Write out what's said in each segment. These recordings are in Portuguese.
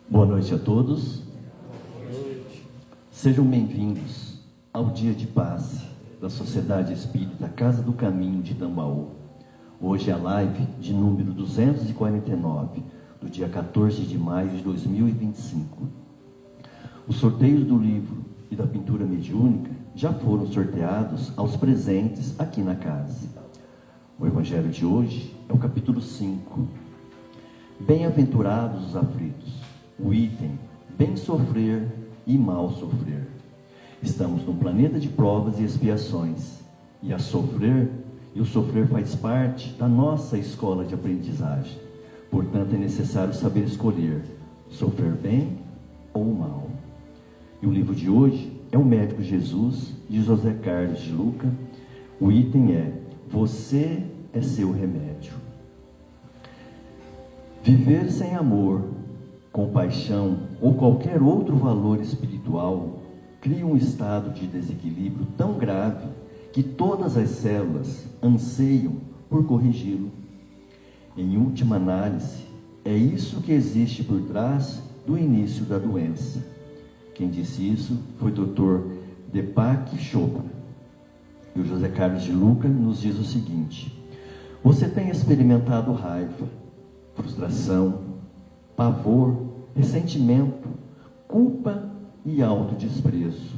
Boa noite a todos. Sejam bem-vindos ao dia de paz da Sociedade Espírita Casa do Caminho de Tambaú. Hoje é a live de número 249, do dia 14 de maio de 2025. Os sorteios do livro e da pintura mediúnica já foram sorteados aos presentes aqui na casa. O evangelho de hoje é o capítulo 5. Bem-aventurados os aflitos. O item, bem sofrer e mal sofrer. Estamos num planeta de provas e expiações, e o sofrer faz parte da nossa escola de aprendizagem. Portanto, é necessário saber escolher, sofrer bem ou mal. E o livro de hoje é O Médico Jesus, de José Carlos de Luca. O item é: você é seu remédio. Viver sem amor, compaixão ou qualquer outro valor espiritual cria um estado de desequilíbrio tão grave que todas as células anseiam por corrigi-lo. Em última análise, é isso que existe por trás do início da doença. Quem disse isso foi o Dr. Deepak Chopra. E o José Carlos de Luca nos diz o seguinte: você tem experimentado raiva, frustração, pavor, ressentimento, culpa e autodesprezo.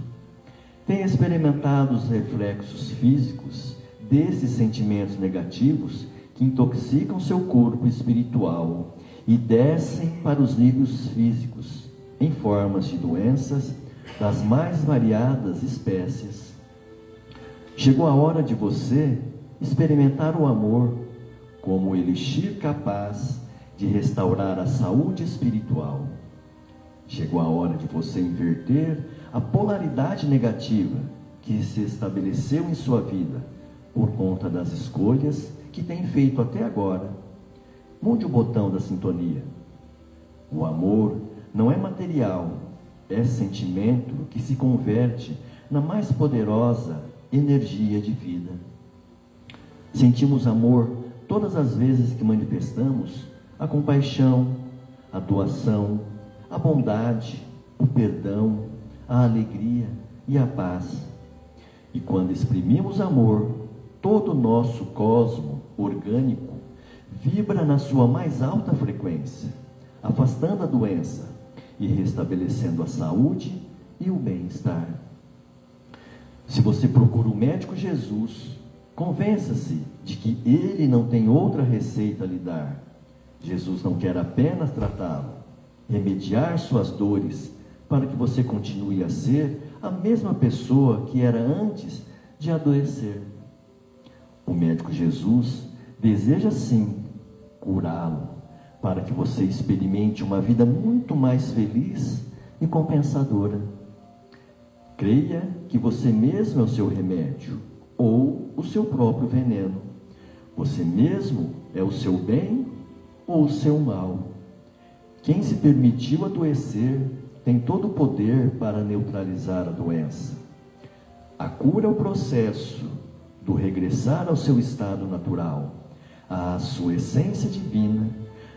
Tem experimentado os reflexos físicos desses sentimentos negativos que intoxicam seu corpo espiritual e descem para os níveis físicos, em formas de doenças das mais variadas espécies. Chegou a hora de você experimentar o amor como o elixir capaz de restaurar a saúde espiritual. Chegou a hora de você inverter a polaridade negativa que se estabeleceu em sua vida por conta das escolhas que tem feito até agora. Mude o botão da sintonia. O amor não é material, é sentimento que se converte na mais poderosa energia de vida. Sentimos amor todas as vezes que manifestamos a compaixão, a doação, a bondade, o perdão, a alegria e a paz. E quando exprimimos amor, todo o nosso cosmo orgânico vibra na sua mais alta frequência, afastando a doença e restabelecendo a saúde e o bem-estar. Se você procura o médico Jesus, convença-se de que ele não tem outra receita a lhe dar. Jesus não quer apenas tratá-lo, remediar suas dores, para que você continue a ser a mesma pessoa que era antes de adoecer. O médico Jesus deseja sim curá-lo, para que você experimente uma vida muito mais feliz e compensadora. Creia que você mesmo é o seu remédio, ou o seu próprio veneno. Você mesmo é o seu bem ou o seu mal. Quem se permitiu adoecer tem todo o poder para neutralizar a doença. A cura é o processo do regressar ao seu estado natural, à sua essência divina,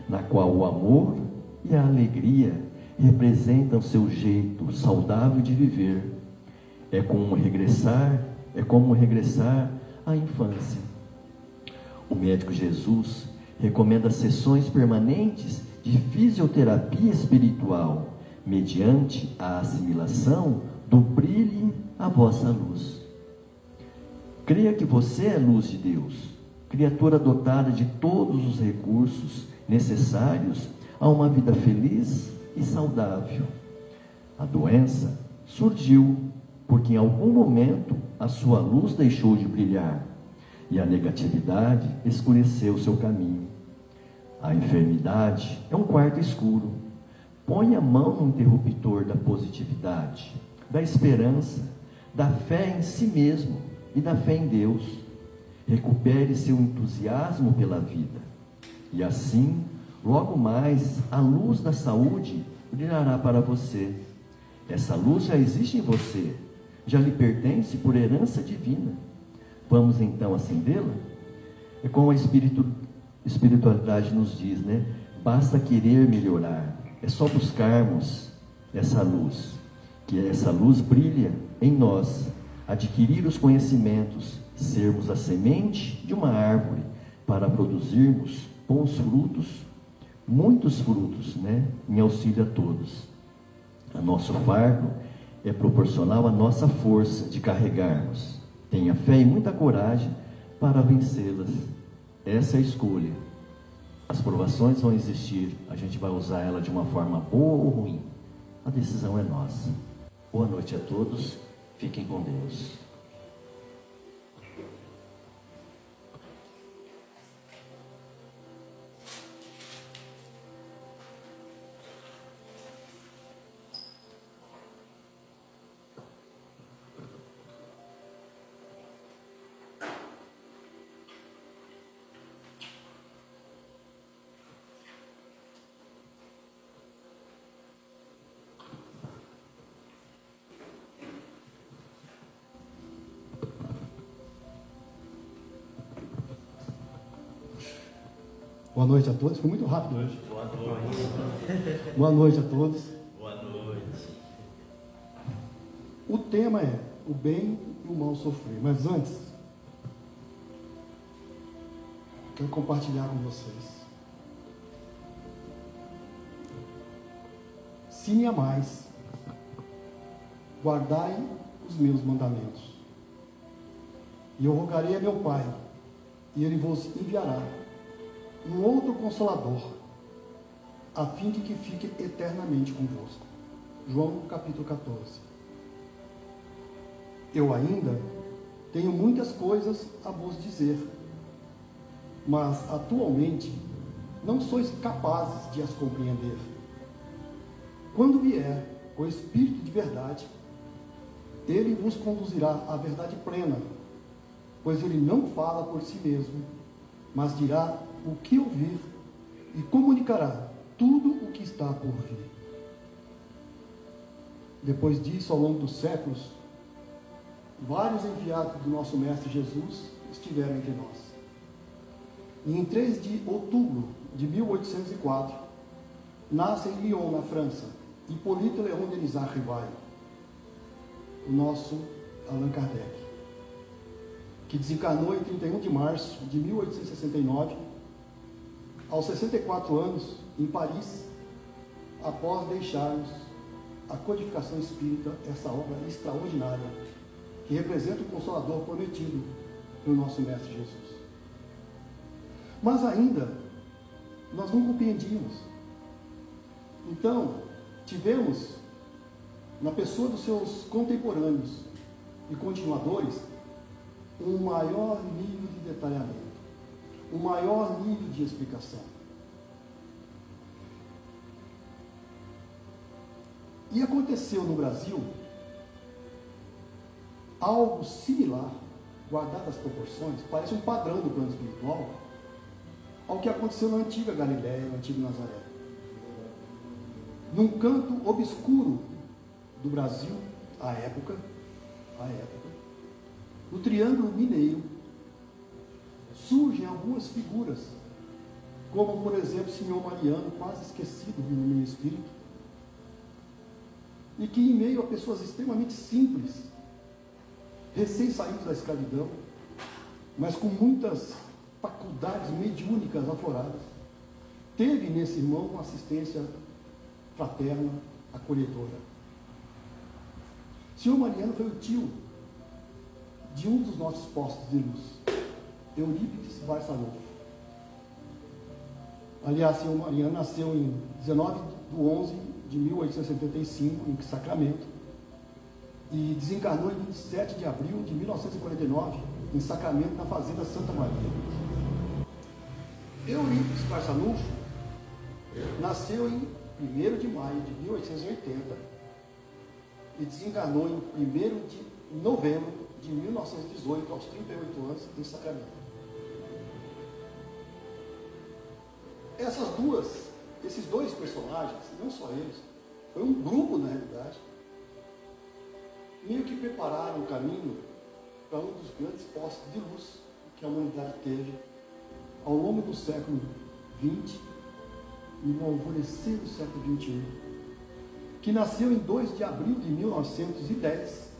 na qual o amor e a alegria representam seu jeito saudável de viver. É como regressar à infância. O médico Jesus recomenda sessões permanentes de fisioterapia espiritual, mediante a assimilação do brilhe a vossa luz. Creia que você é luz de Deus, criatura dotada de todos os recursos necessários a uma vida feliz e saudável. A doença surgiu porque em algum momento a sua luz deixou de brilhar e a negatividade escureceu seu caminho. A enfermidade é um quarto escuro. Põe a mão no interruptor da positividade, da esperança, da fé em si mesmo e da fé em Deus. Recupere seu entusiasmo pela vida. E assim, logo mais, a luz da saúde brilhará para você. Essa luz já existe em você, já lhe pertence por herança divina. Vamos então acendê-la? É como a espiritualidade nos diz, né? Basta querer melhorar. É só buscarmos essa luz, que essa luz brilha em nós, adquirir os conhecimentos, sermos a semente de uma árvore para produzirmos bons frutos, muitos frutos, né, em auxílio a todos. O nosso fardo é proporcional à nossa força de carregarmos. Tenha fé e muita coragem para vencê-las. Essa é a escolha. As provações vão existir, a gente vai usar ela de uma forma boa ou ruim. A decisão é nossa. Boa noite a todos, fiquem com Deus. Boa noite a todos. Foi muito rápido hoje. Boa noite. Boa noite a todos. Boa noite. O tema é o bem e o mal sofrer. Mas antes, quero compartilhar com vocês. Se me amais, guardai os meus mandamentos. E eu rogarei a meu Pai, e Ele vos enviará um outro Consolador, a fim de que fique eternamente convosco. João capítulo 14. Eu ainda tenho muitas coisas a vos dizer, mas atualmente não sois capazes de as compreender. Quando vier o Espírito de verdade, ele vos conduzirá à verdade plena, pois ele não fala por si mesmo, mas dirá o que ouvir e comunicará tudo o que está por vir. Depois disso, ao longo dos séculos, vários enviados do nosso Mestre Jesus estiveram entre nós. E em 3 de outubro de 1804, nasce em Lyon, na França, Hippolyte Léon Denis Rivail, o nosso Allan Kardec, que desencarnou em 31 de março de 1869, aos 64 anos, em Paris, após deixarmos a codificação espírita, essa obra extraordinária, que representa o Consolador prometido pelo nosso Mestre Jesus. Mas ainda, nós não compreendíamos. Então, tivemos, na pessoa dos seus contemporâneos e continuadores, um maior nível de detalhamento, um maior nível de explicação. E aconteceu no Brasil algo similar, guardado as proporções, parece um padrão do plano espiritual, ao que aconteceu na antiga Galiléia, no antigo Nazaré. Num canto obscuro do Brasil, à época, no Triângulo Mineiro, surgem algumas figuras, como, por exemplo, o senhor Mariano, quase esquecido no meu espírito, e que, em meio a pessoas extremamente simples, recém-saídos da escravidão, mas com muitas faculdades mediúnicas afloradas, teve nesse irmão uma assistência fraterna, acolhedora. O senhor Mariano foi o tio de um dos nossos postos de luz, Eurípides Barçanufo. Aliás, o senhor Mariano nasceu em 19 de 11 de 1875, em Sacramento, e desencarnou em 27 de abril de 1949, em Sacramento, na fazenda Santa Maria. Eurípides Barçanufo nasceu em 1º de maio de 1880 e desencarnou em 1º de novembro de 1918, aos 38 anos, em Sacramento. Esses dois personagens, não só eles, foi um grupo, na realidade, meio que prepararam o caminho para um dos grandes postos de luz que a humanidade teve ao longo do século XX e no alvorecer do século XXI, que nasceu em 2 de abril de 1910,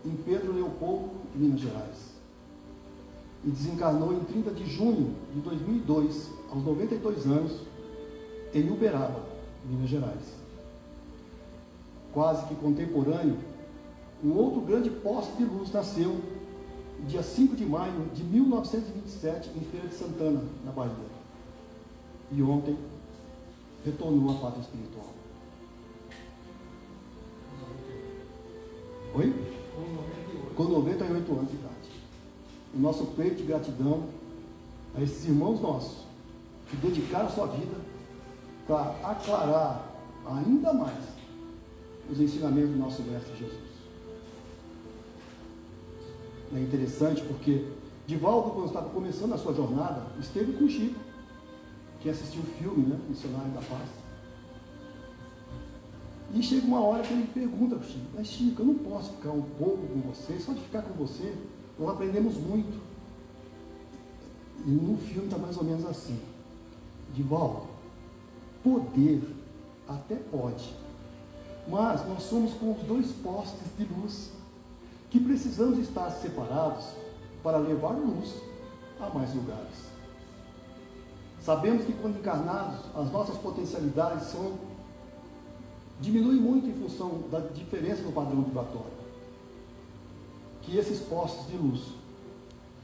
em Pedro Leopoldo, Minas Gerais, e desencarnou em 30 de junho de 2002, aos 92 anos, em Uberaba, Minas Gerais. Quase que contemporâneo, um outro grande poste de luz nasceu dia 5 de maio de 1927, em Feira de Santana, na Bahia. E ontem retornou à pátria espiritual. Oi? Com 98 anos de idade. O nosso peito de gratidão a esses irmãos nossos que dedicaram sua vida para aclarar ainda mais os ensinamentos do nosso Mestre Jesus. É interessante porque Divaldo, quando estava começando a sua jornada, esteve com o Chico, que assistiu o filme, né, Missionário da Paz. E chega uma hora que ele pergunta para o Chico: mas Chico, eu não posso ficar um pouco com você, só de ficar com você, nós aprendemos muito. E no filme está mais ou menos assim: Divaldo, poder até pode, mas nós somos como os 2 postes de luz, que precisamos estar separados para levar luz a mais lugares. Sabemos que quando encarnados, as nossas potencialidades diminuem muito em função da diferença no padrão vibratório. Que esses postes de luz,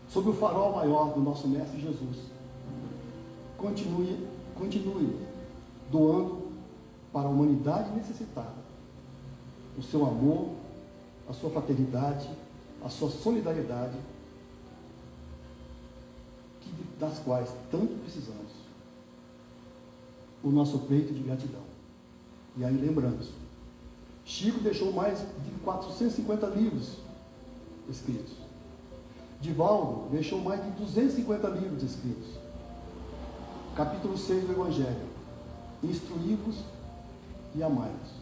sob o farol maior do nosso Mestre Jesus, continue doando para a humanidade necessitada o seu amor, a sua fraternidade, a sua solidariedade, das quais tanto precisamos. O nosso peito de gratidão. E aí lembramos, Chico deixou mais de 450 livros escritos. Divaldo deixou mais de 250 livros escritos. Capítulo 6 do Evangelho: instruí-vos e amai-vos.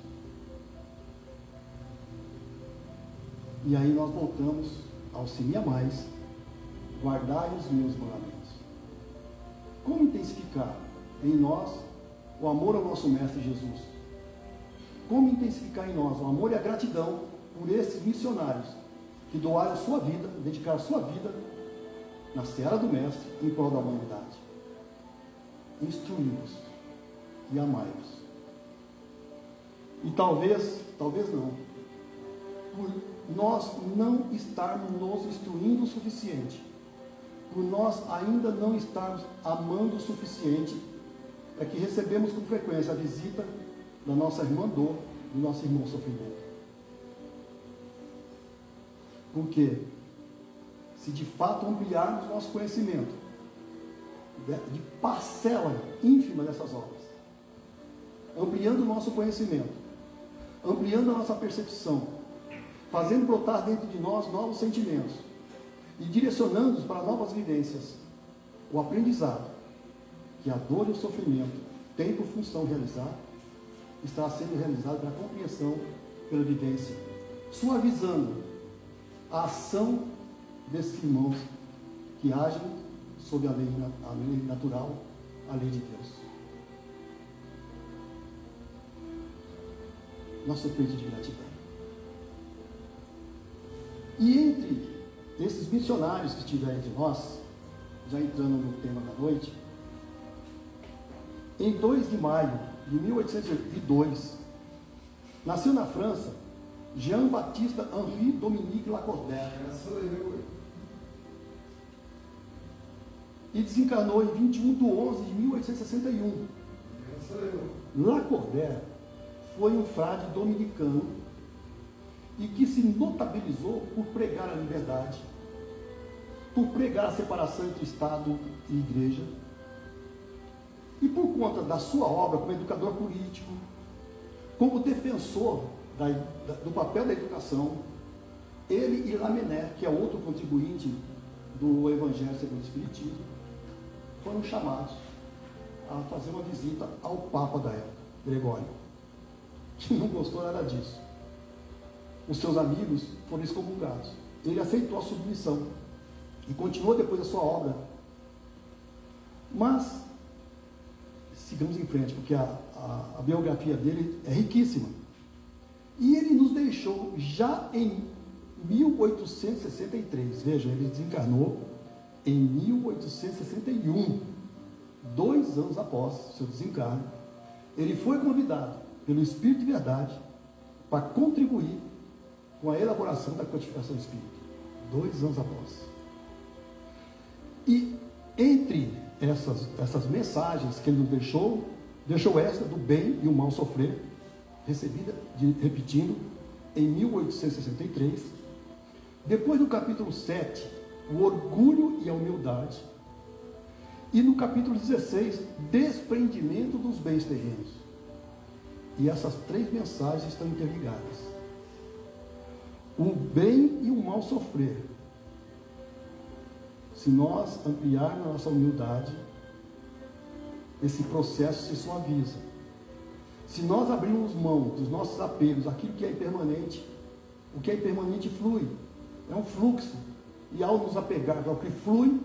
E aí nós voltamos ao se me amais, guardai os meus mandamentos. Como intensificar em nós o amor ao nosso Mestre Jesus? Como intensificar em nós o amor e a gratidão por esses missionários que doaram sua vida, dedicaram sua vida na seara do Mestre em prol da humanidade? Instruí-vos e amai-vos. E talvez não, por nós não estarmos nos instruindo o suficiente, por nós ainda não estarmos amando o suficiente, é que recebemos com frequência a visita da nossa irmã dor, do nosso irmão sofrimento. Porque se de fato ampliarmos nosso conhecimento de parcela ínfima dessas obras, ampliando o nosso conhecimento, ampliando a nossa percepção, fazendo brotar dentro de nós novos sentimentos e direcionando-os para novas vivências, o aprendizado que a dor e o sofrimento têm por função realizar, está sendo realizado pela compreensão, pela vivência, suavizando a ação desses irmãos que agem sob a lei natural, a lei de Deus. Nosso peito de gratidão. E entre esses missionários que estiverem entre nós, já entrando no tema da noite, em 2 de maio de 1802, nasceu na França Jean-Baptiste Henri Dominique Lacordaire. E desencarnou em 21 de 11 de 1861. Lacordaire foi um frade dominicano e que se notabilizou por pregar a liberdade, por pregar a separação entre Estado e Igreja, e por conta da sua obra como educador político, como defensor do papel da educação, ele e Lamennais, que é outro contribuinte do Evangelho segundo o Espiritismo, foram chamados a fazer uma visita ao Papa da época, Gregório, que não gostou nada disso. Os seus amigos foram excomungados. Ele aceitou a submissão e continuou depois a sua obra. Mas sigamos em frente, porque a biografia dele é riquíssima. E ele nos deixou já em 1863. Veja, ele desencarnou em 1861, 2 anos após seu desencarne. Ele foi convidado pelo Espírito de Verdade para contribuir com a elaboração da codificação espírita, 2 anos após. E entre essas mensagens que ele nos deixou esta do bem e o mal sofrer, recebida, repetindo, em 1863. Depois do capítulo 7, o orgulho e a humildade. E no capítulo 16, desprendimento dos bens terrenos. E essas 3 mensagens estão interligadas. O bem e o mal sofrer. Se nós ampliarmos a nossa humildade, esse processo se suaviza. Se nós abrirmos mão dos nossos apegos, aquilo que é impermanente, o que é impermanente flui. É um fluxo. E ao nos apegar ao que flui,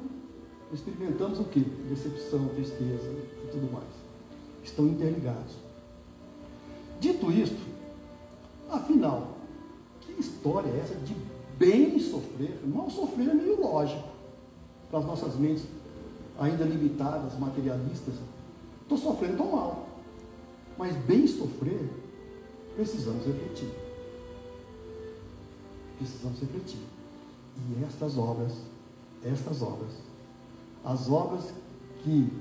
experimentamos o quê? Decepção, tristeza e tudo mais. Estão interligados. Dito isto, afinal, que história é essa de bem sofrer? Mal sofrer é meio lógico para as nossas mentes ainda limitadas, materialistas. Estou sofrendo tão mal. Mas bem sofrer, precisamos refletir. Precisamos refletir. E estas obras, as obras que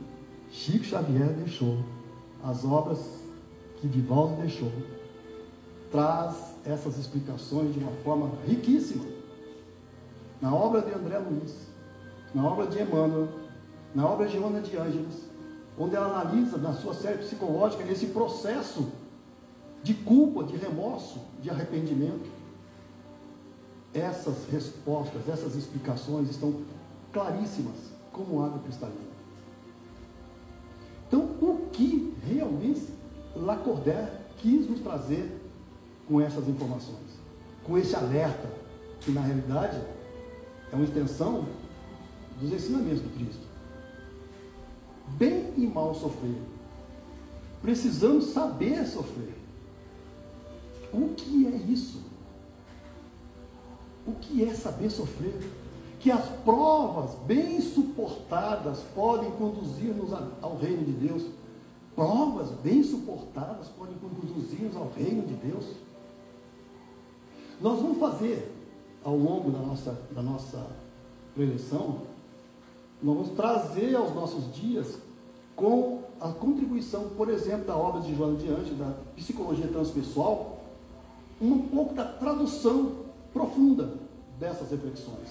Chico Xavier deixou, as obras que Divaldo deixou, traz essas explicações de uma forma riquíssima. Na obra de André Luiz, na obra de Emmanuel, na obra de Joana de Ângeles, onde ela analisa na sua série psicológica esse processo de culpa, de remorso, de arrependimento. Essas respostas, essas explicações estão claríssimas, como água cristalina. Então, o que realmente Lacordaire quis nos trazer com essas informações? Com esse alerta, que na realidade é uma extensão dos ensinamentos do Cristo. Bem e mal sofrer. Precisamos saber sofrer. O que é isso? O que é saber sofrer? Que as provas bem suportadas podem conduzir-nos ao reino de Deus. Provas bem suportadas podem conduzir-nos ao reino de Deus. Nós vamos fazer, ao longo da nossa preleção, nós vamos trazer aos nossos dias, com a contribuição, por exemplo, da obra de Joana de Ângeles, da psicologia transpessoal, um pouco da tradução profunda dessas reflexões.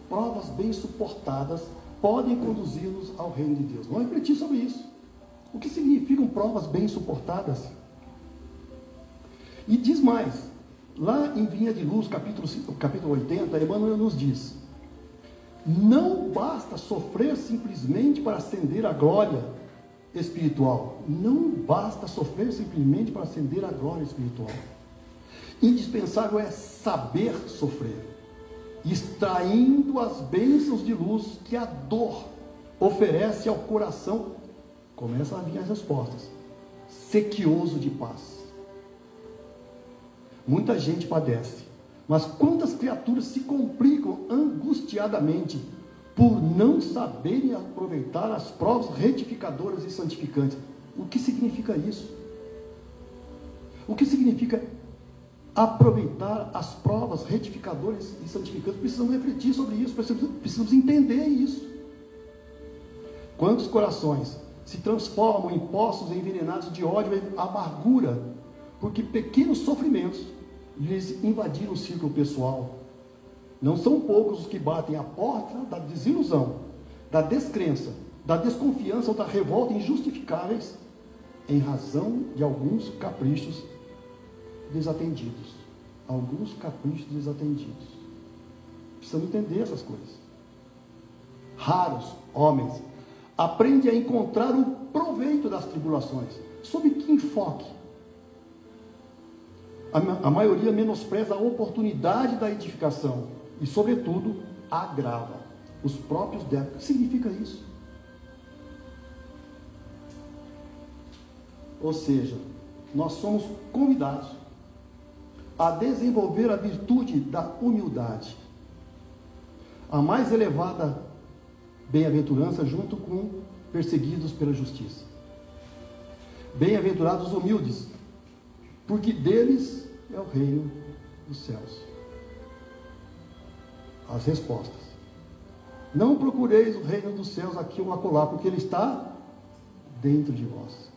Provas bem suportadas podem conduzir-nos ao reino de Deus. Vamos refletir sobre isso. O que significam provas bem suportadas? E diz mais, lá em Vinha de Luz, capítulo 80, Emmanuel nos diz: não basta sofrer simplesmente para ascender à glória espiritual. Não basta sofrer simplesmente para ascender à glória espiritual. Indispensável é saber sofrer, extraindo as bênçãos de luz que a dor oferece ao coração. Começam a vir as respostas. Sequioso de paz. Muita gente padece, mas quantas criaturas se complicam angustiadamente por não saberem aproveitar as provas retificadoras e santificantes? O que significa isso? O que significa aproveitar as provas retificadoras e santificantes? Precisamos refletir sobre isso, precisamos entender isso. Quantos corações se transformam em poços envenenados de ódio e amargura, porque pequenos sofrimentos lhes invadiram o círculo pessoal. Não são poucos os que batem a porta da desilusão, da descrença, da desconfiança ou da revolta injustificáveis, em razão de alguns caprichos desatendidos. Alguns caprichos desatendidos. Precisamos entender essas coisas. Raros homens aprendem a encontrar o proveito das tribulações. Sob que enfoque? A maioria menospreza a oportunidade da edificação e, sobretudo, agrava os próprios débitos. O que significa isso? Ou seja, nós somos convidados a desenvolver a virtude da humildade, a mais elevada bem-aventurança junto com perseguidos pela justiça. Bem-aventurados os humildes, porque deles é o reino dos céus. As respostas: não procureis o reino dos céus aqui ou acolá, porque ele está dentro de vós.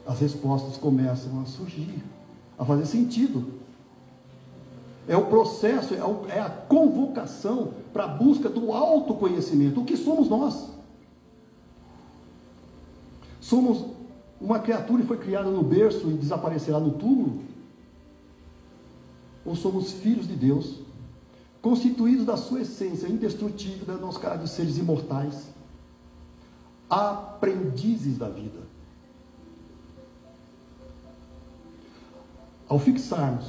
As respostas começam a surgir, a fazer sentido. É o processo, é a convocação para a busca do autoconhecimento. O que somos nós? Somos uma criatura que foi criada no berço e desaparecerá no túmulo? Ou somos filhos de Deus, constituídos da sua essência indestrutível, do nosso caráter de seres imortais, aprendizes da vida? Ao fixarmos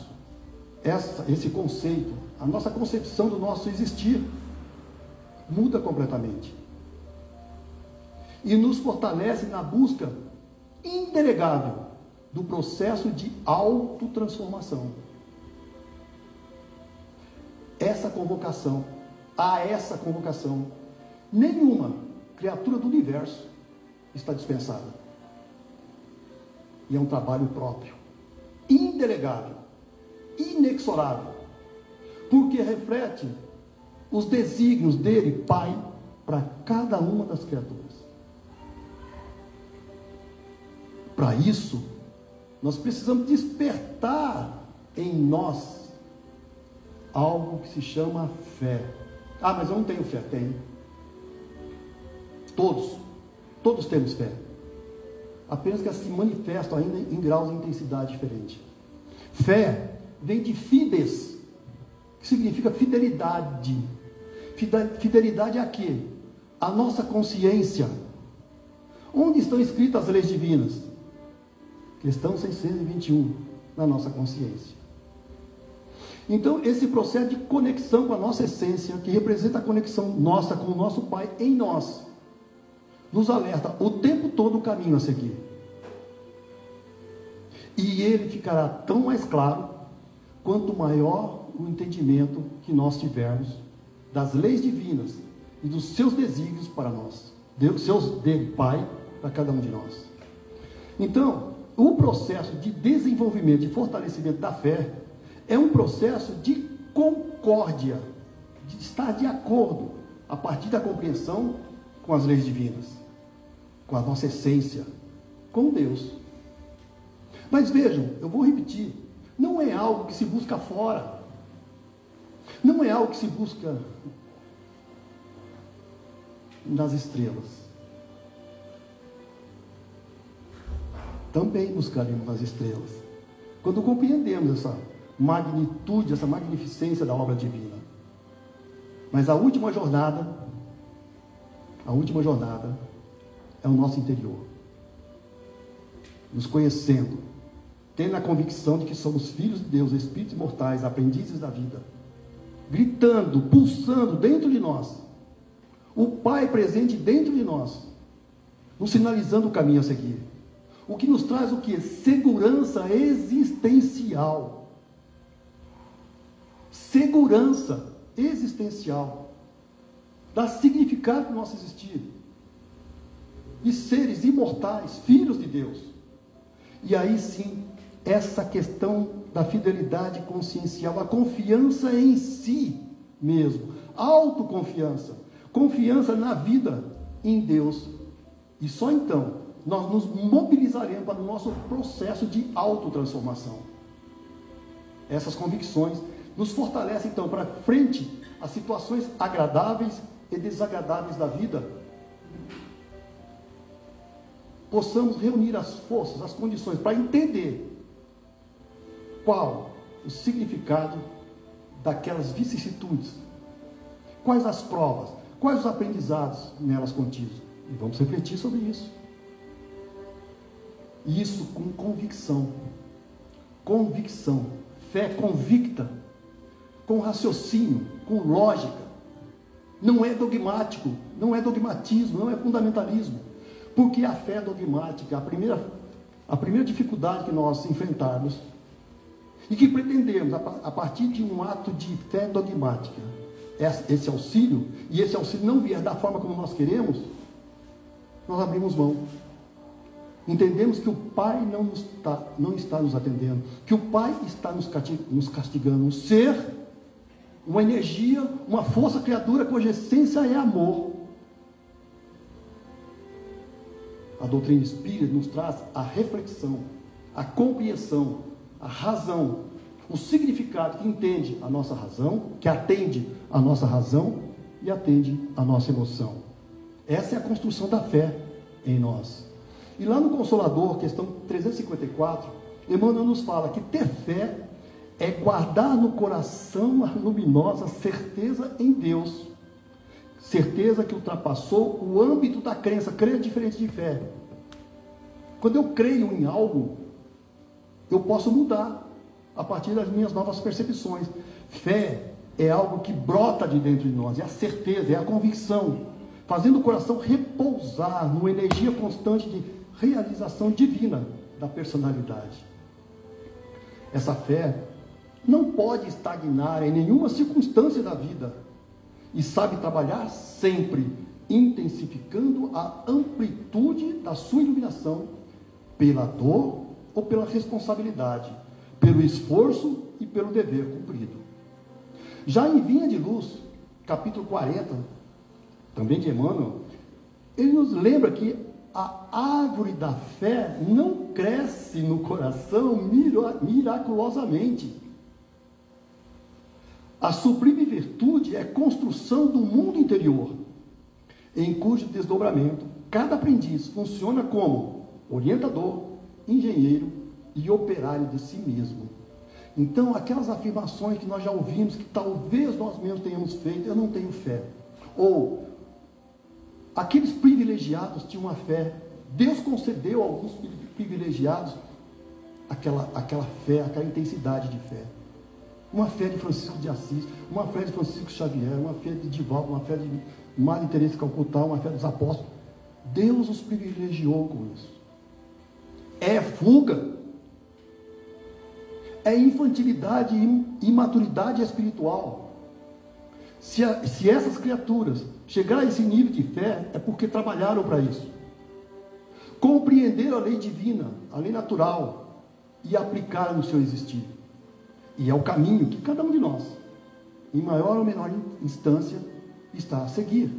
esse conceito, a nossa concepção do nosso existir muda completamente e nos fortalece na busca indelegável do processo de autotransformação. Essa convocação, nenhuma criatura do universo está dispensada. E é um trabalho próprio, indelegável, inexorável, porque reflete os desígnios dele, Pai, para cada uma das criaturas. Para isso, nós precisamos despertar em nós algo que se chama fé. Ah, mas eu não tenho fé. Tenho. Todos temos fé. Apenas que elas se manifestam ainda em graus de intensidade diferente. Fé vem de fides, que significa fidelidade. Fidelidade a quê? A nossa consciência. Onde estão escritas as leis divinas? Questão 621, na nossa consciência. Então, esse processo de conexão com a nossa essência, que representa a conexão nossa com o nosso Pai em nós, nos alerta o tempo todo o caminho a seguir. E ele ficará tão mais claro quanto maior o entendimento que nós tivermos das leis divinas e dos seus desígnios para nós, dele, Pai, para cada um de nós. Então, o processo de desenvolvimento, de fortalecimento da fé, é um processo de concórdia, de estar de acordo, a partir da compreensão com as leis divinas, com a nossa essência, com Deus. Mas vejam, eu vou repetir, não é algo que se busca fora, não é algo que se busca nas estrelas. Também buscaremos nas estrelas, quando compreendemos essa magnitude, essa magnificência da obra divina. Mas a última jornada é o nosso interior, nos conhecendo, tendo a convicção de que somos filhos de Deus, espíritos imortais, aprendizes da vida, gritando, pulsando dentro de nós, o Pai presente dentro de nós, nos sinalizando o caminho a seguir. O que nos traz o quê? Segurança existencial. Segurança existencial. Dá significado para o nosso existir. E seres imortais, filhos de Deus. E aí sim, essa questão da fidelidade consciencial, a confiança em si mesmo, autoconfiança, confiança na vida, em Deus. E só então nós nos mobilizaremos para o nosso processo de autotransformação. Essas convicções nos fortalecem então para frente às situações agradáveis e desagradáveis da vida. Possamos reunir as forças, as condições para entender qual o significado daquelas vicissitudes, quais as provas, quais os aprendizados nelas contidos. E vamos refletir sobre isso. Isso com convicção, fé convicta, com raciocínio, com lógica. Não é dogmático, não é dogmatismo, não é fundamentalismo. Porque a fé dogmática, a primeira dificuldade que nós enfrentarmos, e que pretendemos, a partir de um ato de fé dogmática, esse auxílio, e esse auxílio não vier da forma como nós queremos, nós abrimos mão. Entendemos que o Pai não está nos atendendo, que o Pai está nos castigando. Um ser, uma energia, uma força criatura cuja essência é amor. A doutrina espírita nos traz a reflexão, a compreensão, a razão, o significado que entende a nossa razão, que atende a nossa razão e atende a nossa emoção. Essa é a construção da fé em nós. E lá no Consolador, questão 354, Emmanuel nos fala que ter fé é guardar no coração a luminosa certeza em Deus. Certeza que ultrapassou o âmbito da crença. Crer é diferente de fé. Quando eu creio em algo, eu posso mudar a partir das minhas novas percepções. Fé é algo que brota de dentro de nós, é a certeza, é a convicção, fazendo o coração repousar numa energia constante de realização divina da personalidade. Essa fé não pode estagnar em nenhuma circunstância da vida e sabe trabalhar sempre, intensificando a amplitude da sua iluminação pela dor ou pela responsabilidade, pelo esforço e pelo dever cumprido. Já em Vinha de Luz, capítulo 40, também de Emmanuel, ele nos lembra que a árvore da fé não cresce no coração miraculosamente. A sublime virtude é construção do mundo interior, em cujo desdobramento cada aprendiz funciona como orientador, engenheiro e operário de si mesmo. Então, aquelas afirmações que nós já ouvimos, que talvez nós mesmos tenhamos feito, eu não tenho fé. Ou, aqueles privilegiados tinham uma fé. Deus concedeu a alguns privilegiados aquela fé, aquela intensidade de fé. Uma fé de Francisco de Assis, uma fé de Francisco Xavier, uma fé de Divaldo, uma fé de Madre Teresa de Calcutá, uma fé dos apóstolos. Deus os privilegiou com isso. É fuga. É infantilidade e imaturidade espiritual. Se essas criaturas chegaram a esse nível de fé, é porque trabalharam para isso. Compreenderam a lei divina, a lei natural, e aplicaram no seu existir. E é o caminho que cada um de nós, em maior ou menor instância, está a seguir.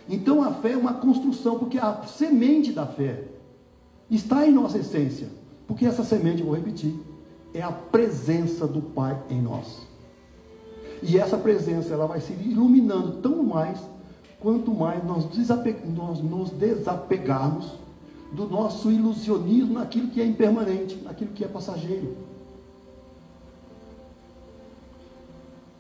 Então a fé é uma construção, porque a semente da fé está em nossa essência. Porque essa semente, vou repetir, é a presença do Pai em nós. E essa presença, ela vai se iluminando tão mais, quanto mais nós nos desapegarmos do nosso ilusionismo naquilo que é impermanente, naquilo que é passageiro.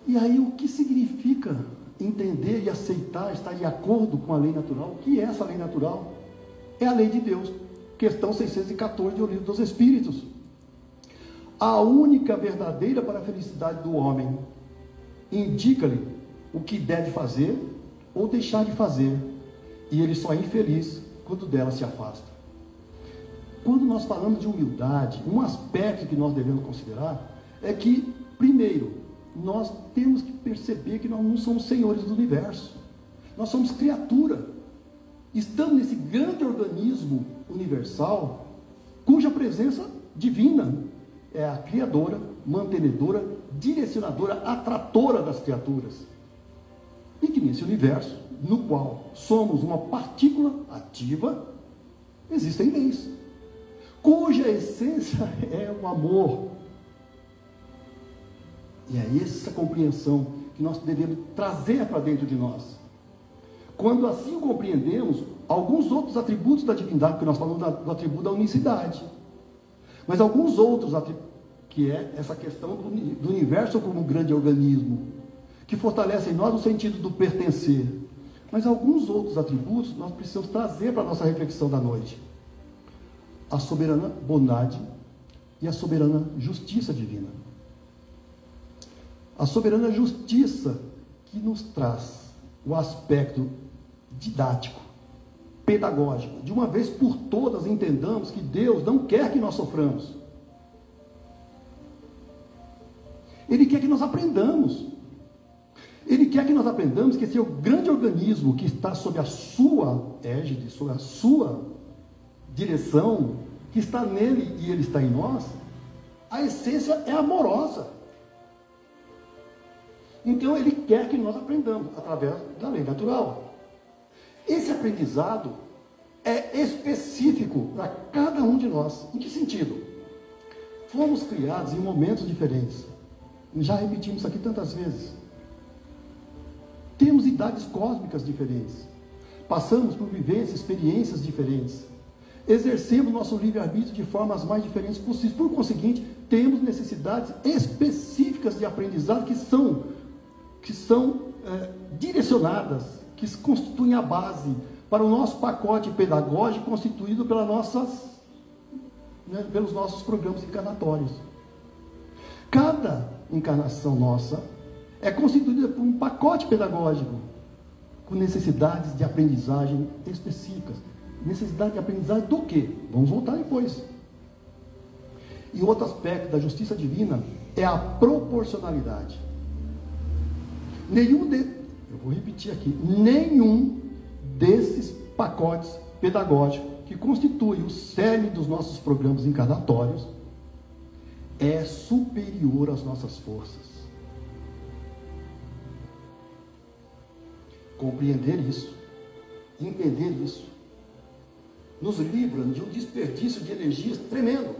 E aí, o que significa entender e aceitar, estar de acordo com a lei natural? O que é essa lei natural? É a lei de Deus. Questão 614 do Livro dos Espíritos. A única verdadeira para a felicidade do homem indica-lhe o que deve fazer ou deixar de fazer, e ele só é infeliz quando dela se afasta. Quando nós falamos de humildade, um aspecto que nós devemos considerar é que, primeiro, nós temos que perceber que nós não somos senhores do universo. Nós somos criatura. Estamos nesse grande organismo universal, cuja presença divina é a criadora, mantenedora, direcionadora, atratora das criaturas. E que nesse universo, no qual somos uma partícula ativa, existem leis, cuja essência é o amor. E é essa compreensão que nós devemos trazer para dentro de nós. Quando assim compreendemos alguns outros atributos da divindade, porque nós falamos do atributo da unicidade, mas alguns outros atributos, que é essa questão do universo como um grande organismo, que fortalece em nós o sentido do pertencer. Mas alguns outros atributos nós precisamos trazer para a nossa reflexão da noite. A soberana bondade e a soberana justiça divina. A soberana justiça que nos traz o aspecto didático, pedagógico. De uma vez por todas, entendamos que Deus não quer que nós soframos. Ele quer que nós aprendamos. Ele quer que nós aprendamos que esse é o grande organismo que está sob a sua égide, sob a sua direção, que está nele e ele está em nós. A essência é amorosa. Então ele quer que nós aprendamos através da lei natural. Esse aprendizado é específico para cada um de nós. Em que sentido? Fomos criados em momentos diferentes. Já repetimos isso aqui tantas vezes. Temos idades cósmicas diferentes. Passamos por vivências, experiências diferentes. Exercemos nosso livre-arbítrio de formas mais diferentes possíveis. Por conseguinte, temos necessidades específicas de aprendizado que são direcionadas, que constituem a base para o nosso pacote pedagógico constituído pelos nossos programas encarnatórios. Cada encarnação nossa é constituída por um pacote pedagógico com necessidades de aprendizagem específicas. Necessidade de aprendizagem do quê? Vamos voltar depois. E outro aspecto da justiça divina é a proporcionalidade. Eu vou repetir aqui, nenhum desses pacotes pedagógicos que constituem o cerne dos nossos programas encarnatórios é superior às nossas forças. Compreender isso, entender isso, nos livra de um desperdício de energias tremendo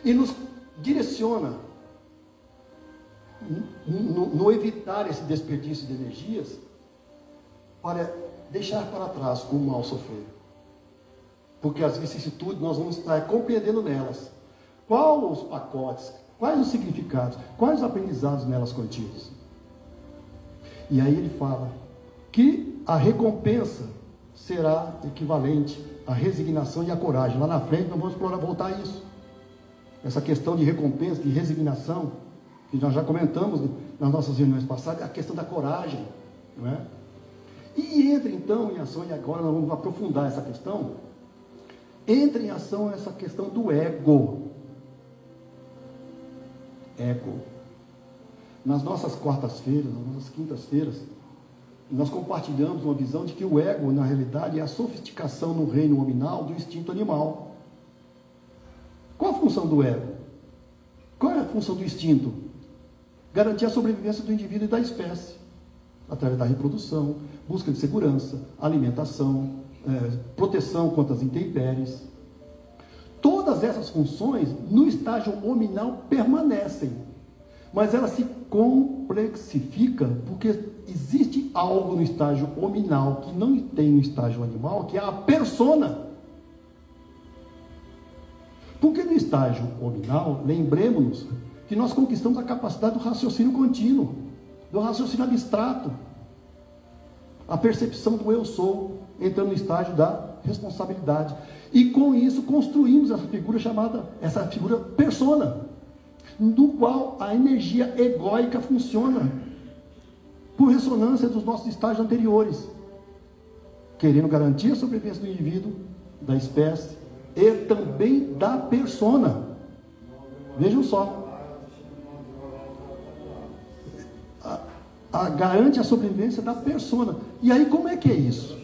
e nos direciona no evitar esse desperdício de energias para deixar para trás o mal sofrer. Porque as vicissitudes nós vamos estar compreendendo nelas. Quais os pacotes, quais os significados, quais os aprendizados nelas contidos. E aí ele fala que a recompensa será equivalente à resignação e à coragem. Lá na frente nós vamos voltar a isso. Essa questão de recompensa, de resignação, que nós já comentamos nas nossas reuniões passadas, a questão da coragem, não é? E entra então em ação, e agora nós vamos aprofundar essa questão, entra em ação essa questão do ego. Ego. Nas nossas quartas-feiras, nas nossas quintas-feiras, nós compartilhamos uma visão de que o ego, na realidade, é a sofisticação no reino nominal do instinto animal. Qual a função do ego? Qual é a função do instinto? Garantir a sobrevivência do indivíduo e da espécie, através da reprodução, busca de segurança, alimentação, proteção contra as intempéries. Todas essas funções, no estágio hominal, permanecem, mas ela se complexifica porque existe algo no estágio hominal que não tem no estágio animal, que é a persona. Porque no estágio hominal, lembremos-nos que nós conquistamos a capacidade do raciocínio contínuo, do raciocínio abstrato, a percepção do eu sou, entrando no estágio da responsabilidade. E com isso construímos essa figura persona, no qual a energia egóica funciona, por ressonância dos nossos estágios anteriores, querendo garantir a sobrevivência do indivíduo, da espécie, e também da persona. Vejam só. Garante a sobrevivência da persona. E aí como é que é isso?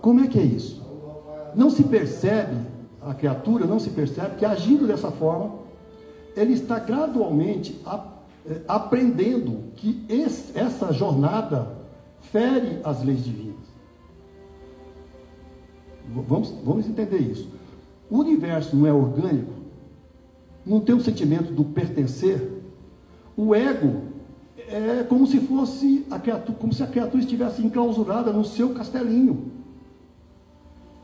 Como é que é isso? Não se percebe, a criatura não se percebe que agindo dessa forma, ele está gradualmente aprendendo que essa jornada fere as leis divinas. Vamos entender isso. O universo não é orgânico, não tem o sentimento do pertencer. O ego é como se fosse como se a criatura estivesse enclausurada no seu castelinho,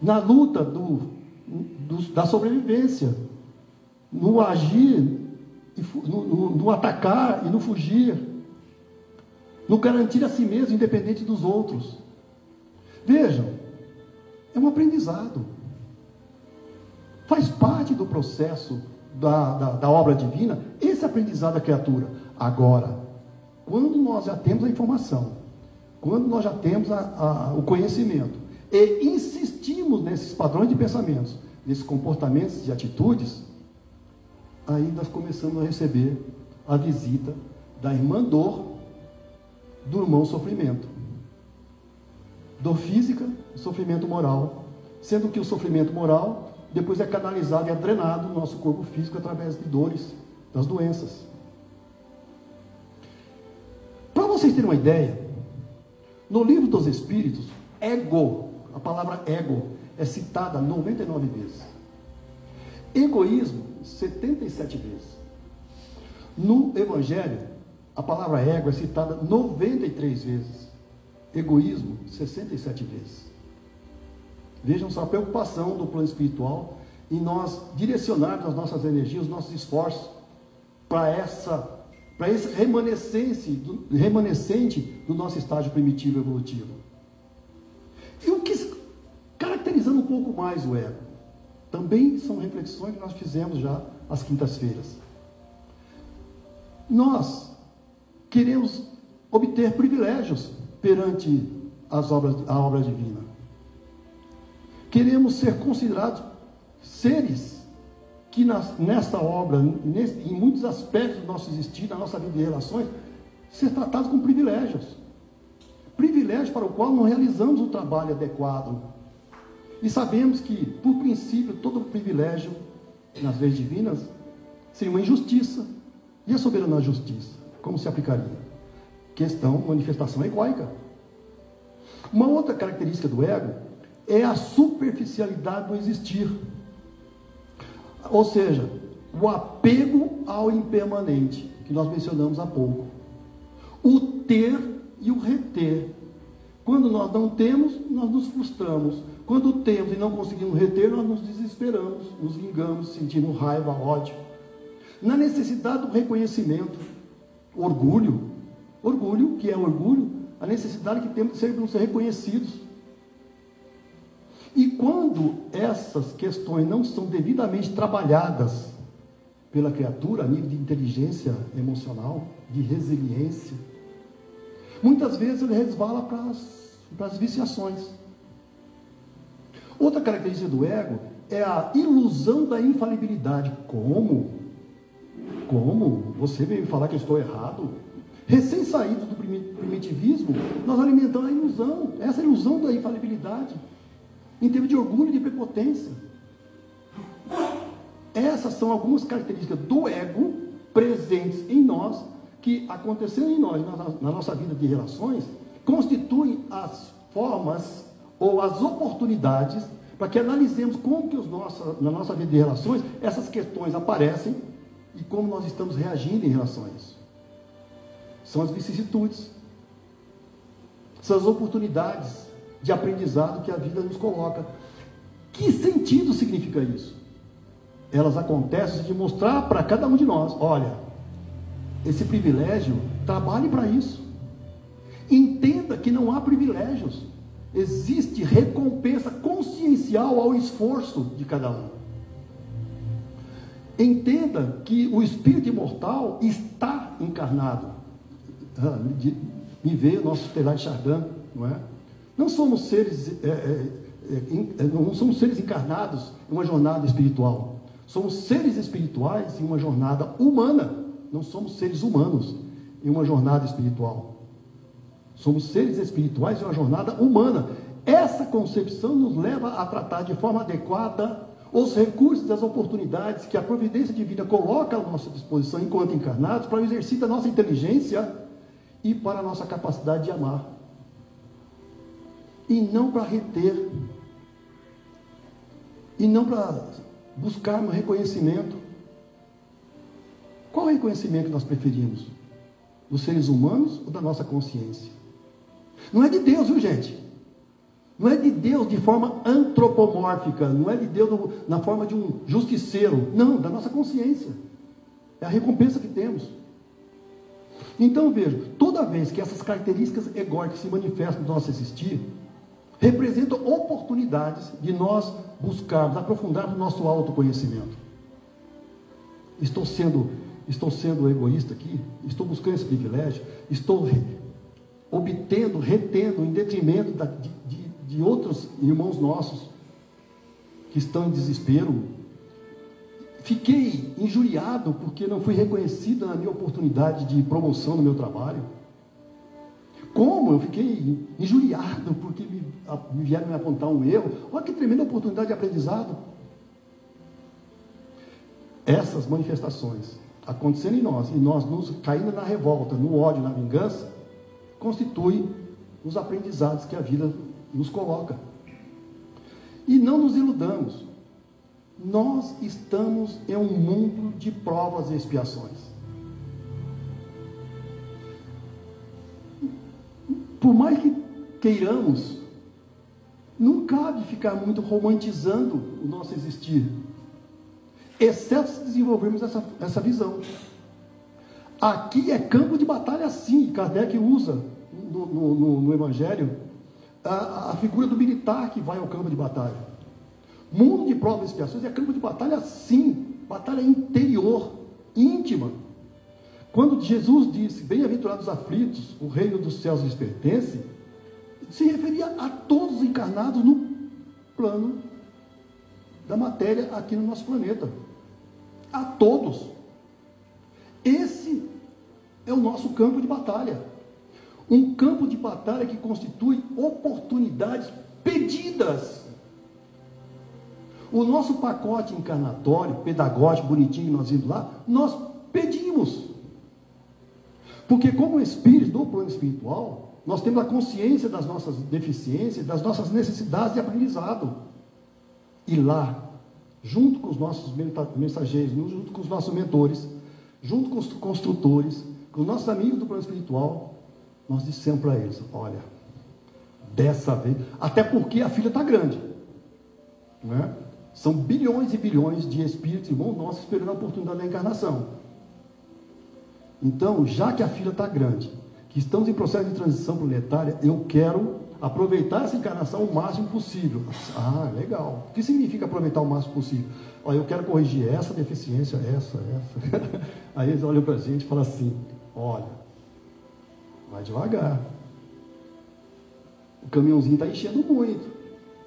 na luta da sobrevivência, no agir, no atacar e no fugir, no garantir a si mesmo independente dos outros. Vejam, é um aprendizado, faz parte do processo da obra divina, esse aprendizado da criatura. Agora, quando nós já temos a informação, quando nós já temos o conhecimento e insistimos nesses padrões de pensamentos, nesses comportamentos e atitudes, aí nós começamos a receber a visita da irmã dor, do irmão sofrimento. Dor física, sofrimento moral, sendo que o sofrimento moral depois é canalizado e é drenado no nosso corpo físico através de dores, das doenças. Para vocês terem uma ideia, no livro dos Espíritos, ego, a palavra ego, é citada 99 vezes. Egoísmo, 77 vezes. No Evangelho, a palavra ego é citada 93 vezes. Egoísmo, 67 vezes. Vejam só a preocupação do plano espiritual em nós direcionarmos as nossas energias, os nossos esforços para esse remanescente do nosso estágio primitivo evolutivo. E o que, caracterizando um pouco mais o ego, também são reflexões que nós fizemos já às quintas-feiras. Nós queremos obter privilégios perante a obra divina. Queremos ser considerados seres que nessa obra, em muitos aspectos do nosso existir, da nossa vida e relações, ser tratados com privilégios. Privilégio para o qual não realizamos o trabalho adequado. E sabemos que, por princípio, todo privilégio nas leis divinas seria uma injustiça. E a soberana justiça? Como se aplicaria? Questão, manifestação egóica. Uma outra característica do ego é a superficialidade do existir. Ou seja, o apego ao impermanente, que nós mencionamos há pouco. O ter e o reter. Quando nós não temos, nós nos frustramos. Quando temos e não conseguimos reter, nós nos desesperamos, nos vingamos, sentimos raiva, ódio. Na necessidade do reconhecimento, orgulho, que é orgulho, a necessidade que temos de ser reconhecidos. E quando essas questões não são devidamente trabalhadas pela criatura, a nível de inteligência emocional, de resiliência, muitas vezes ele resvala para as viciações. Outra característica do ego é a ilusão da infalibilidade. Como? Você veio falar que eu estou errado? Recém-saído do primitivismo, nós alimentamos a ilusão, essa ilusão da infalibilidade, em termos de orgulho e de prepotência. Essas são algumas características do ego presentes em nós, que acontecendo em nós, na nossa vida de relações, constituem as formas ou as oportunidades para que analisemos como que na nossa vida de relações essas questões aparecem e como nós estamos reagindo em relação a isso. São as vicissitudes, são as oportunidades de aprendizado que a vida nos coloca. Que sentido significa isso? Elas acontecem de mostrar para cada um de nós, olha, esse privilégio, trabalhe para isso. Entenda que não há privilégios. Existe recompensa consciencial ao esforço de cada um. Entenda que o espírito imortal está encarnado. Me veio o nosso Teilhard de Chardin, não é? Não somos seres encarnados em uma jornada espiritual. Somos seres espirituais em uma jornada humana. Não somos seres humanos em uma jornada espiritual. Somos seres espirituais em uma jornada humana. Essa concepção nos leva a tratar de forma adequada os recursos e as oportunidades que a providência divina coloca à nossa disposição enquanto encarnados para o exercício da nossa inteligência e para a nossa capacidade de amar. E não para reter. E não para buscarmos reconhecimento. Qual reconhecimento nós preferimos? Dos seres humanos ou da nossa consciência? Não é de Deus, viu, gente? Não é de Deus de forma antropomórfica, não é de Deus na forma de um justiceiro, não, da nossa consciência. É a recompensa que temos. Então, veja, toda vez que essas características egóicas se manifestam no nosso existir, representam oportunidades de nós buscarmos, aprofundarmos o nosso autoconhecimento. Estou sendo egoísta aqui? Estou buscando esse privilégio? Estou obtendo, retendo, em detrimento de outros irmãos nossos que estão em desespero. Fiquei injuriado porque não fui reconhecido na minha oportunidade de promoção no meu trabalho. Como eu fiquei injuriado porque me vieram me apontar um erro. Olha que tremenda oportunidade de aprendizado. Essas manifestações acontecendo em nós, e nós nos caindo na revolta, no ódio, na vingança, constituem os aprendizados que a vida nos coloca. E não nos iludamos. Nós estamos em um mundo de provas e expiações. Por mais que queiramos, não cabe ficar muito romantizando o nosso existir, exceto se desenvolvermos essa visão. Aqui é campo de batalha, sim. Kardec usa no Evangelho a figura do militar que vai ao campo de batalha. Mundo de provas e expiações é campo de batalha, sim. Batalha interior, íntima. Quando Jesus disse, bem-aventurados aflitos, o reino dos céus lhes pertence, se referia a todos encarnados no plano da matéria aqui no nosso planeta. A todos. Esse é o nosso campo de batalha. Um campo de batalha que constitui oportunidades pedidas. O nosso pacote encarnatório, pedagógico, bonitinho, nós indo lá, nós pedimos. Porque como espírito do plano espiritual, nós temos a consciência das nossas deficiências, das nossas necessidades de aprendizado. E lá, junto com os nossos mensageiros, junto com os nossos mentores, junto com os construtores, com os nossos amigos do plano espiritual, nós dissemos para eles, olha, dessa vez, até porque a fila está grande, né? São bilhões e bilhões de espíritos, irmãos nossos, esperando a oportunidade da encarnação. Então, já que a fila está grande, que estamos em processo de transição planetária, eu quero aproveitar essa encarnação o máximo possível. Ah, legal. O que significa aproveitar o máximo possível? Olha, eu quero corrigir essa deficiência, essa. Aí eles olham para a gente e falam assim, olha, vai devagar. O caminhãozinho está enchendo muito,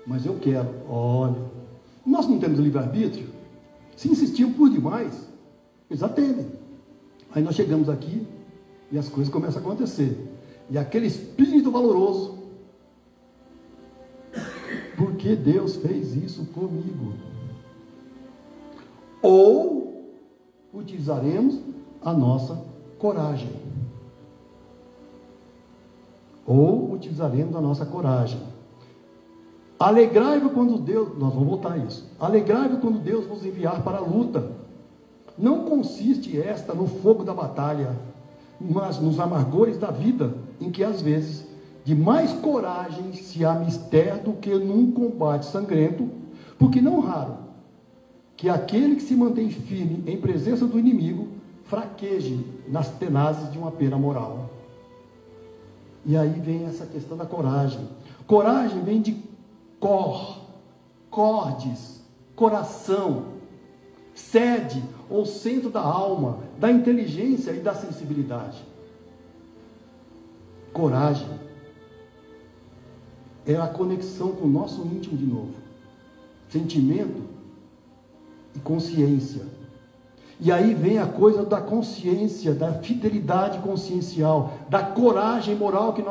mas eu quero, olha. Nós não temos livre-arbítrio. Se insistir por demais, eles atendem. Aí nós chegamos aqui e as coisas começam a acontecer. E aquele espírito valoroso, porque Deus fez isso comigo. Ou utilizaremos a nossa coragem. Ou utilizaremos a nossa coragem. Alegrai-vos quando Deus, nós vamos voltar a isso. Alegrai-vos quando Deus vos enviar para a luta. Não consiste esta no fogo da batalha, mas nos amargores da vida, em que às vezes de mais coragem se há mister do que num combate sangrento, porque não raro que aquele que se mantém firme em presença do inimigo fraqueje nas tenazes de uma pena moral. E aí vem essa questão da coragem. Coragem vem de cordes, coração, sede ou centro da alma, da inteligência e da sensibilidade. Coragem é a conexão com o nosso íntimo de novo, sentimento e consciência. E aí vem a coisa da consciência, da fidelidade consciencial, da coragem moral que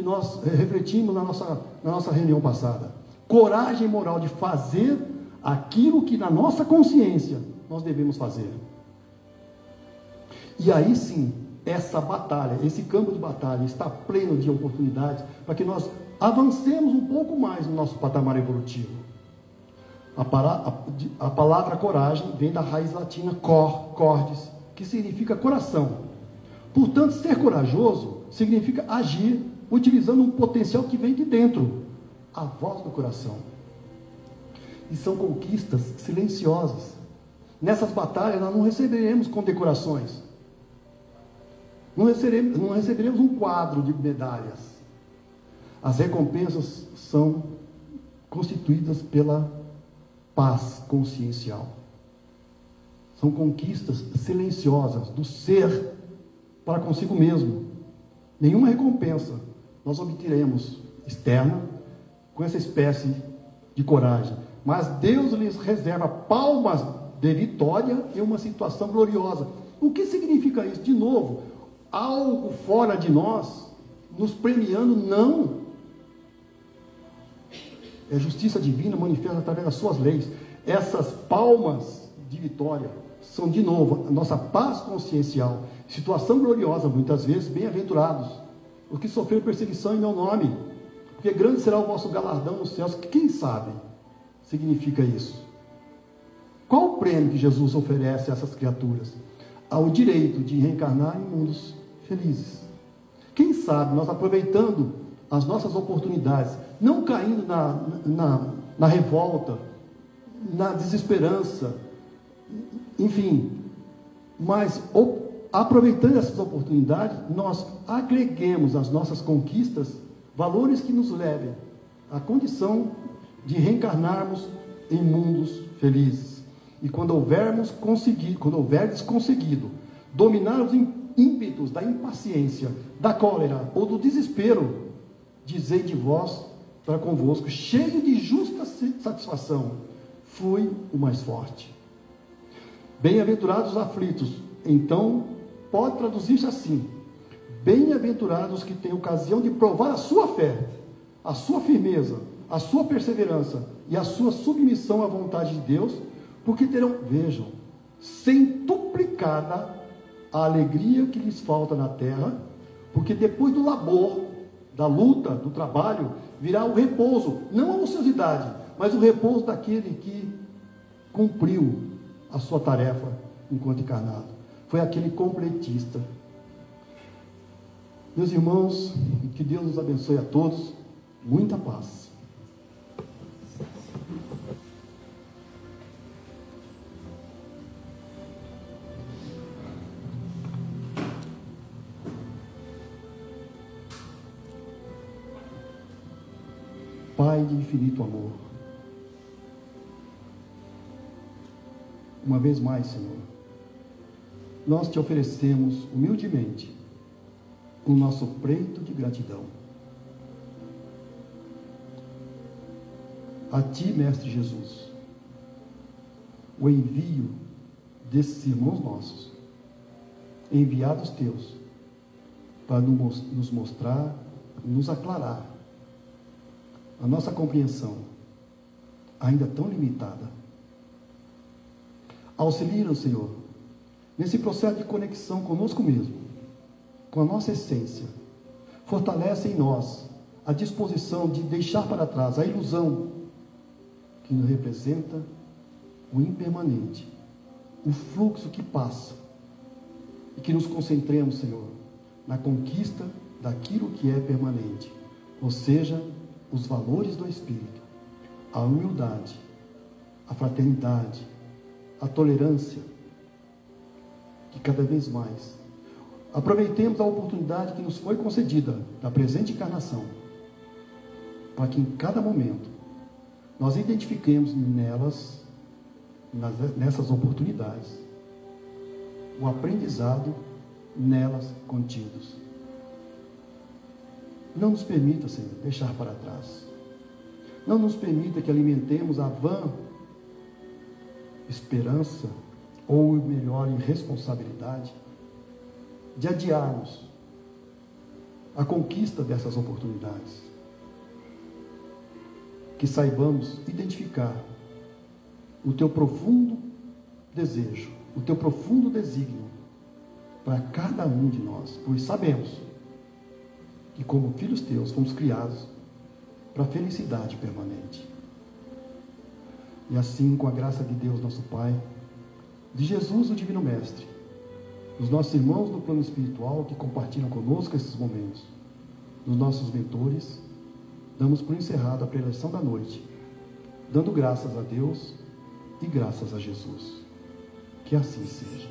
nós refletimos na nossa reunião passada. Coragem moral de fazer aquilo que na nossa consciência nós devemos fazer. E aí sim, essa batalha, esse campo de batalha está pleno de oportunidades para que nós avancemos um pouco mais no nosso patamar evolutivo. A palavra coragem vem da raiz latina cordis, que significa coração. Portanto, ser corajoso significa agir utilizando um potencial que vem de dentro, a voz do coração. E são conquistas silenciosas. Nessas batalhas nós não receberemos condecorações, não receberemos um quadro de medalhas. As recompensas são constituídas pela paz consciencial. São conquistas silenciosas do ser para consigo mesmo. Nenhuma recompensa nós obteremos externa com essa espécie de coragem, mas Deus lhes reserva palmas de vitória em uma situação gloriosa. O que significa isso? De novo, algo fora de nós nos premiando? Não. É justiça divina manifesta através das suas leis. Essas palmas de vitória são, de novo, a nossa paz consciencial. Situação gloriosa, muitas vezes, bem-aventurados os que sofreram perseguição em meu nome, porque grande será o vosso galardão nos céus. Quem sabe significa isso? Qual o prêmio que Jesus oferece a essas criaturas? Ao direito de reencarnar em mundos felizes. Quem sabe nós, aproveitando as nossas oportunidades, não caindo na revolta, na desesperança, enfim, mas aproveitando essas oportunidades, nós agreguemos às nossas conquistas valores que nos levem à condição de reencarnarmos em mundos felizes. E quando houverdes conseguido dominar os ímpetos da impaciência, da cólera ou do desespero, dizei de vós para convosco, cheio de justa satisfação, fui o mais forte. Bem-aventurados os aflitos. Então, pode traduzir-se assim: bem-aventurados que têm ocasião de provar a sua fé, a sua firmeza, a sua perseverança e a sua submissão à vontade de Deus, porque terão, vejam, centuplicada a alegria que lhes falta na terra, porque depois do labor, da luta, do trabalho, virá o repouso, não a ociosidade, mas o repouso daquele que cumpriu a sua tarefa enquanto encarnado. Foi aquele completista. Meus irmãos, que Deus nos abençoe a todos, muita paz. Pai de infinito amor, uma vez mais, Senhor, nós te oferecemos humildemente o nosso preito de gratidão. A Ti, Mestre Jesus, o envio desses irmãos nossos, enviados Teus, para nos mostrar, nos aclarar a nossa compreensão, ainda tão limitada. Auxilia-nos, Senhor, nesse processo de conexão conosco mesmo, com a nossa essência. Fortalece em nós a disposição de deixar para trás a ilusão que nos representa o impermanente, o fluxo que passa, e que nos concentremos, Senhor, na conquista daquilo que é permanente, ou seja, os valores do Espírito, a humildade, a fraternidade, a tolerância, que cada vez mais aproveitemos a oportunidade que nos foi concedida da presente encarnação, para que em cada momento nós identifiquemos nessas oportunidades, o aprendizado nelas contidos. Não nos permita, Senhor, deixar para trás. Não nos permita que alimentemos a vã esperança, ou melhor, irresponsabilidade, de adiarmos a conquista dessas oportunidades. Que saibamos identificar o Teu profundo desejo, o Teu profundo desígnio para cada um de nós, pois sabemos que, como filhos Teus, fomos criados para a felicidade permanente. E assim, com a graça de Deus, nosso Pai, de Jesus, o Divino Mestre, dos nossos irmãos no plano espiritual que compartilham conosco esses momentos, dos nossos mentores, damos por encerrado a preleção da noite, dando graças a Deus e graças a Jesus. Que assim seja.